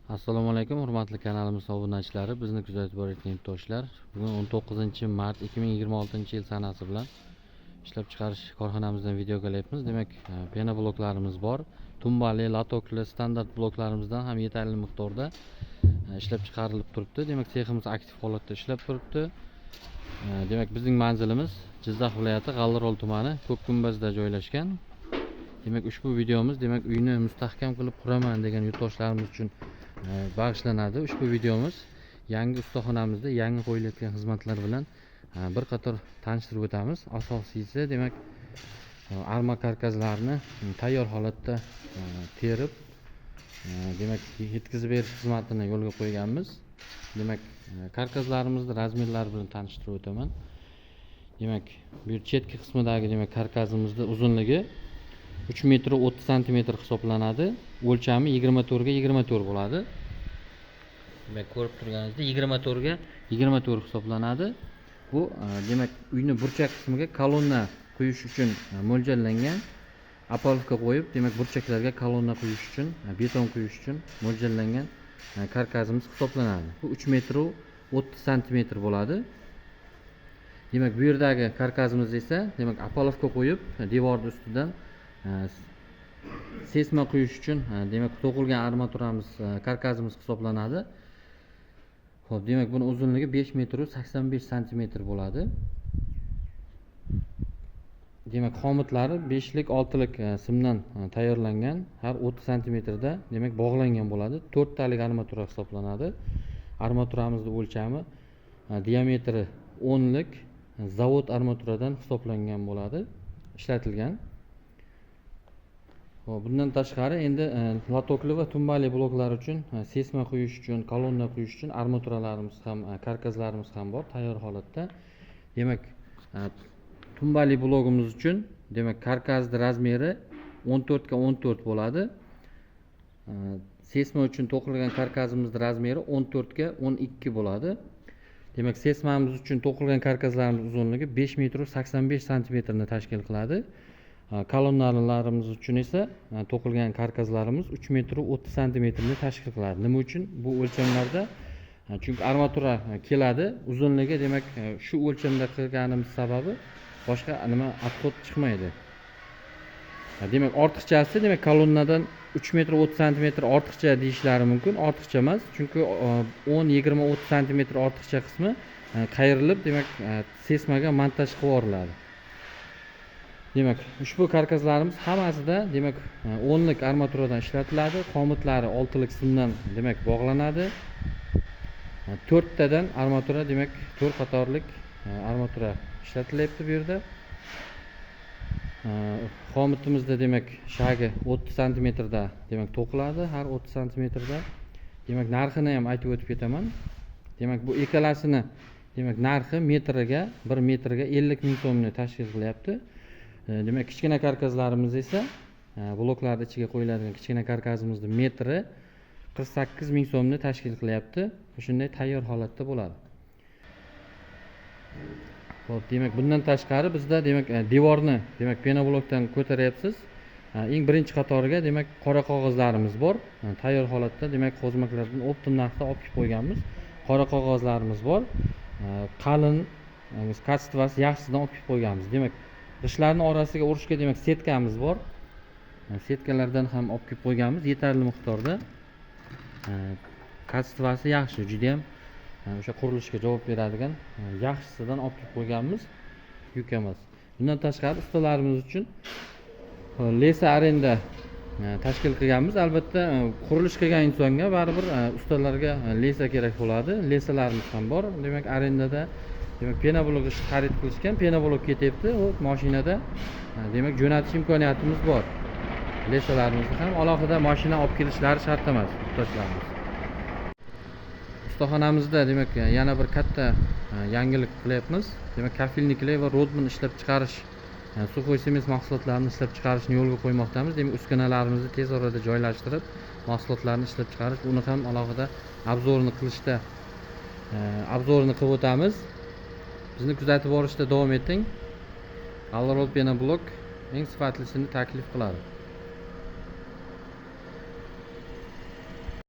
Assalomu alaykum, hurmatli kanalimiz obunachilari, bizni kuzatib borayotgan yurtdoshlar. Bugun 19-mart 2026-yil sanasi bilan ishlab chiqarish korxonamizdan video kelyapmiz. Demak, pena bloklarimiz bor. Tumbali, latokli, standart bloklarimizdan ham yetarli miqdorda ishlab chiqarilib turibdi. Demak, seximiz aktiv holatda ishlab turibdi. Demak, bizning manzilimiz Jizzax viloyati G'alliro'l tumani Ko'kgumbazda joylashgan. Demak, ushbu videomiz uyni mustahkam qilib quraman degan yurtdoshlarimiz uchun bag'ishlanadi. Ushbu videomiz yangi ustaxonamizda yangi qo'yilayotgan xizmatlar bilan bir qator tanishtirib o'tamiz. Asosiysi demak arma karkaslarni tayyor holatda terib demak yetkazib berish xizmatini yo'lga qo'yganmiz. Demak, karkaslarimizni razmerlari bilan tanishtirib o'taman. Demak, bu chetki qismidagi demak karkasimizning uzunligi 3 metr 30 santimetr hisoblanadi. O'lchami 24 ga 24 bo'ladi. Demak, ko'rib turganingizdek 24 ga 24 hisoblanadi. Bu demak uyni burchak qismiga kolonna quyish uchun mo'ljallangan. Apolovka qo'yib, demak burchaklarga kolonna quyish uchun, beton quyish uchun mo'ljallangan karkasimiz hisoblanadi. Bu 3 metr 30 santimetr bo'ladi. Demak, bu yerdagi karkasimiz esa demak apolovka qo'yib, devorning ustidan sesma quyish uchun demak to'qilgan armaturamiz karkasimiz hisoblanadi. Xo'p, demak buni uzunligi 5 metr 85 santimetr bo'ladi. Demak, xomitlari 5 lik 6 lik simdan tayyorlangan, har 30 santimetrda demak bog'langan bo'ladi. 4 talik armatura hisoblanadi. Armaturamizning o'lchami diametri 10 lik zavod armaturadan hisoblangan bo'ladi, ishlatilgan. Bundan tashqari endi latokli va tumbali bloklar uchun sesma quyish uchun, kolonna quyish uchun armaturalarimiz ham, karkaslarimiz ham bor tayyor holatda. Demak, tumbali blogimiz uchun demak karkasning razmeri 14 ga 14 bo'ladi. Sesma uchun to'qilgan karkasimizning razmeri 14 ga 12 bo'ladi. Demak, sesmamiz uchun to'qilgan karkaslarimiz uzunligi 5 metr 85 santimetrni tashkil qiladi. Kolonnalarimiz uchun esa to'qilgan karkaslarimiz 3 metr 30 santimetrni tashkil qiladi. Nima uchun bu o'lchamlarda? Chunki armatura keladi, uzunligi demak shu o'lchamda qilganimiz sababi boshqa nima отход chiqmaydi. Demak, ortiqchasi demak kolonnadan 3 metr 30 santimetr ortiqcha deyishlari mumkin. Ortiqcha emas, chunki 10, 20, 30 santimetr ortiqcha qismi qayrilib demak sesmaga montaj qilib yuboriladi. Demak, ushbu karkaslarimiz hammasida demak 10 lik armaturadan ishlatiladi. Xomitlari 6 lik simdan demak bog'lanadi. 4 tadan armatura demak 4 qatorlik armatura ishlatilyapti bu yerda. Xomitimizda demak shagi 30 santimetrda demak to'qiladi, har 30 santimetrda. Demak, narxini ham aytib o'tib ketaman. Demak, bu ikkalasini demak narxi metriga 1 metriga 50 ming so'mni tashkil qilyapti. Demak, kichkina karkaslarimiz esa bloklar ichiga qo'yiladigan kichkina karkasimizning metri 48 ming so'mni tashkil qilyapti. Shunday tayyor holatda bo'ladi. Xo'p, demak bundan tashqari bizda demak devorni demak pena blokdan ko'taryapsiz. Eng birinchi qatoriga demak qora qog'ozlarimiz bor. Tayyor holatda demak xozmaklardan optim narxda olib kelib qo'yganmiz. Qora qog'ozlarimiz bor. Qalin kачествоsi yaxshisidan olib kelib qo'yganmiz. Demak, g'ishtlarning orasiga urishga demak setkamiz bor. Setkalardan ham olib kelib qo'yganmiz yetarli miqdorda. Kачествоsi yaxshi, juda ham o'sha qurilishga javob beradigan yaxshisidan olib kelib qo'yganmiz, yuk emas. Bundan tashqari ustalarimiz uchun lesa arenda tashkil qilganmiz. Albatta, qurilish qilgan insonga baribir ustalarga lesa kerak bo'ladi. Lesalarimiz ham bor. Demak, arendada demak pena blok xarid qilishgan, pena blok ketyapti. U mashinada demak jo'natish imkoniyatimiz bor. Lesalarimizni ham alohida mashina olib kelishlari shart emas, yurtdoshlarimiz. Ustaxonamizda demak yana bir katta yangilik qilyapmiz. Demak, kafilniklar va rodman ishlab chiqarish, suxoy sement mahsulotlarini ishlab chiqarishni yo'lga qo'ymoqdamiz. Demak, uskunalarimizni tez orada joylashtirib, mahsulotlarni ishlab chiqarish, uni ham alohida obzorini qilishda obzorini qilib o'tamiz. Bizni kuzatib borishda davom eting. G'alliro'l pena blok eng sifatlisini taklif qiladi.